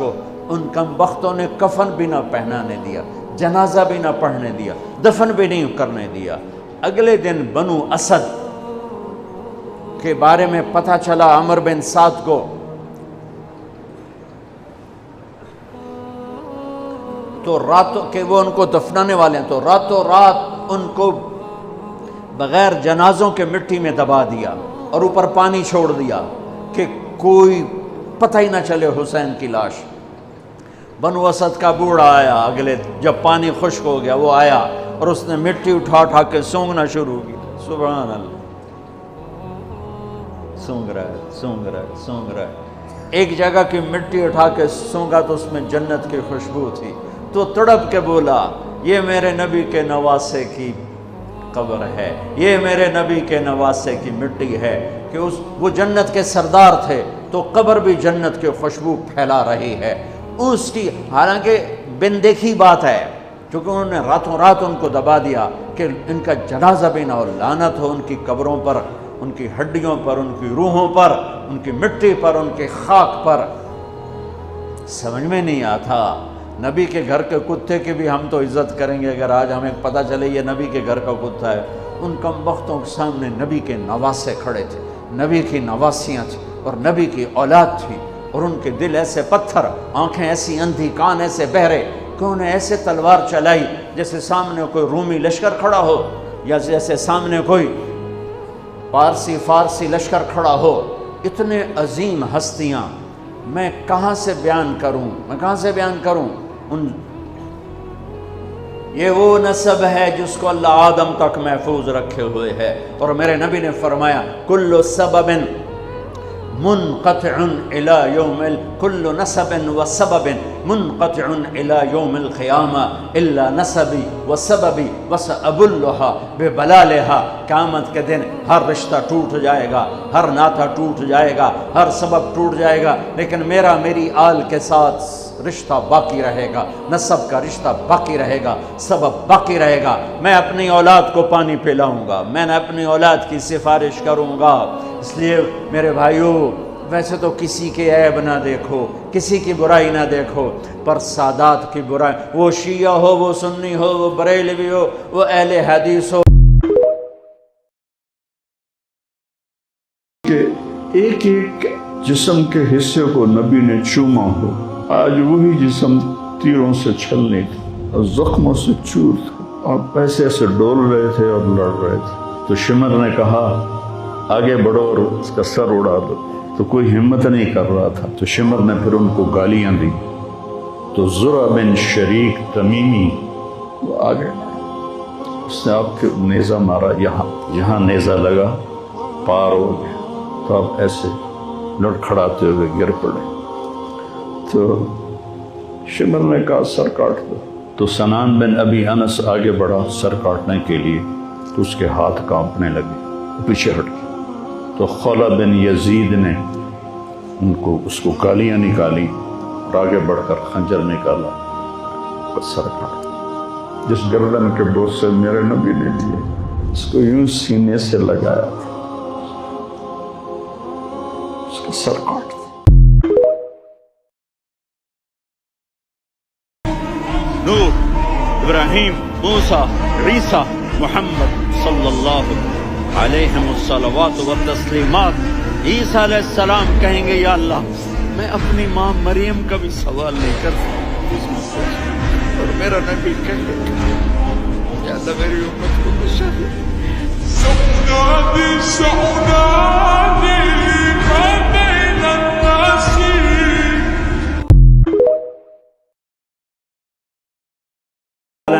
کو ان کم بختوں نے کفن بھی نہ پہنانے دیا، جنازہ بھی نہ پڑھنے دیا، دفن بھی نہیں کرنے دیا۔ اگلے دن بنو اسد کے بارے میں پتہ چلا عمر بن سعد کو، تو راتوں کہ وہ ان کو دفنانے والے ہیں، تو راتوں رات ان کو بغیر جنازوں کے مٹی میں دبا دیا اور اوپر پانی چھوڑ دیا کہ کوئی پتہ ہی نہ چلے حسین کی لاش۔ بنو اسد کا بوڑھا آیا، اگلے جب پانی خشک ہو گیا وہ آیا اور اس نے مٹی اٹھا اٹھا کے سونگنا شروع کی۔ سبحان اللہ، سونگ رہا ہے، سونگ رہا ہے، سونگ رہا ہے۔ ایک جگہ کی مٹی اٹھا کے سونگا تو اس میں جنت کی خوشبو تھی، تو تڑپ کے بولا یہ میرے نبی کے نواسے کی قبر ہے، یہ میرے نبی کے نواسے کی مٹی ہے، کہ وہ جنت کے سردار تھے تو قبر بھی جنت کی خوشبو پھیلا رہی ہے اس کی۔ حالانکہ بن دیکھی بات ہے، کیونکہ انہوں نے راتوں رات ان کو دبا دیا کہ ان کا جنازہ بھی نہ ہو، لعنت ہو ان کی قبروں پر، ان کی ہڈیوں پر، ان کی روحوں پر، ان کی مٹی پر، ان کی خاک پر۔ سمجھ میں نہیں آتا، نبی کے گھر کے کتے کی بھی ہم تو عزت کریں گے اگر آج ہمیں پتہ چلے یہ نبی کے گھر کا کتا ہے۔ ان کم بختوں کے سامنے نبی کے نواسے کھڑے تھے، نبی کی نواسیاں تھیں اور نبی کی اولاد تھی، اور ان کے دل ایسے پتھر، آنکھیں ایسی اندھی، کان ایسے بہرے کہ انہیں ایسے تلوار چلائی جیسے سامنے کوئی رومی لشکر کھڑا ہو، یا جیسے سامنے کوئی فارسی لشکر کھڑا ہو۔ اتنے عظیم ہستیاں، میں کہاں سے بیان کروں؟ یہ وہ نسب ہے جس کو اللہ آدم تک محفوظ رکھے ہوئے ہے، اور میرے نبی نے فرمایا کل سبب منقطع الى یوم کل نسب و سبب منقطع الى یوم القیامہ الا نسبی و سببی وسأبلھا ببلالھا۔ قیامت کے دن ہر رشتہ ٹوٹ جائے گا، ہر ناطہ ٹوٹ جائے گا، ہر سبب ٹوٹ جائے گا، لیکن میری آل کے ساتھ رشتہ باقی رہے گا، نسب کا رشتہ باقی رہے گا، سبب باقی رہے گا۔ میں اپنی اولاد کو پانی پلاؤں گا، میں نے اپنی اولاد کی سفارش کروں گا۔ اس لیے میرے بھائیوں، ویسے تو کسی کے عیب نہ دیکھو، کسی کی برائی نہ دیکھو، پر سادات کی برائی، وہ شیعہ ہو، وہ سنی ہو، وہ بریلوی ہو، وہ اہل حدیث ہو، کہ ایک ایک جسم کے حصے کو نبی نے چوما ہو، آج وہی جسم تیروں سے چھلنی تھی اور زخموں سے چور تھا، آپ ایسے ایسے ڈول رہے تھے اور لڑ رہے تھے۔ تو شمر نے کہا آگے بڑھو اور اس کا سر اڑا دو، تو کوئی ہمت نہیں کر رہا تھا، تو شمر نے پھر ان کو گالیاں دی، تو زرع بن شریک تمیمی وہ آگے، اس نے آپ کے نیزہ مارا، یہاں نیزہ لگا، پار ہو گیا، تو آپ ایسے لڑکھڑاتے ہوئے گر پڑے۔ تو شمر نے کہا سر کاٹ دو، تو سنان بن ابی انس آگے بڑھا سر کاٹنے کے لیے، تو اس کے ہاتھ کانپنے لگے، پیچھے ہٹ گئے۔ تو خولہ بن یزید نے اس کو گالیاں نکالی اور آگے بڑھ کر خنجر نکالا اور سر کاٹ دیا۔ جس گردن کے بوسے میرے نبی نے دیے، اس کو یوں سینے سے لگایا تھا، اس کا سر کاٹ دیا۔ نوح، ابراہیم، موسیٰ، عیسیٰ، محمد صلی اللہ علیہ الصلوات والتسلیمات۔ عیسیٰ علیہ السلام کہیں گے یا اللہ میں اپنی ماں مریم کا بھی سوال نہیں کرتا، اور میرا نبی کہے گا یا اللہ میری امت کو بشا دے۔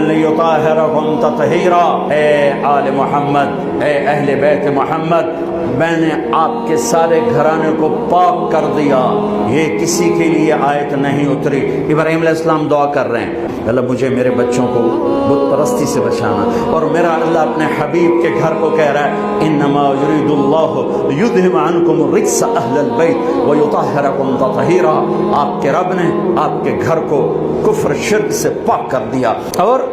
لِيُطَهِّرَكُمْ تَطْهِيرًا، اے آل محمد، اے اہل بیت محمد، میں نے آپ کے سارے گھرانے کو پاک کر دیا۔ یہ کسی کے لیے آیت نہیں اتری۔ ابراہیم علیہ السلام دعا کر رہے ہیں، اللہ مجھے میرے بچوں کو بت پرستی سے بچانا، اور میرا اللہ اپنے حبیب کے گھر کو کہہ رہا ہے انما یرید اللہ لیذھب عنکم الرجس اہل البیت ویطہرکم تطہیرا۔ آپ کے رب نے آپ کے گھر کو کفر شرک سے پاک کر دیا، اور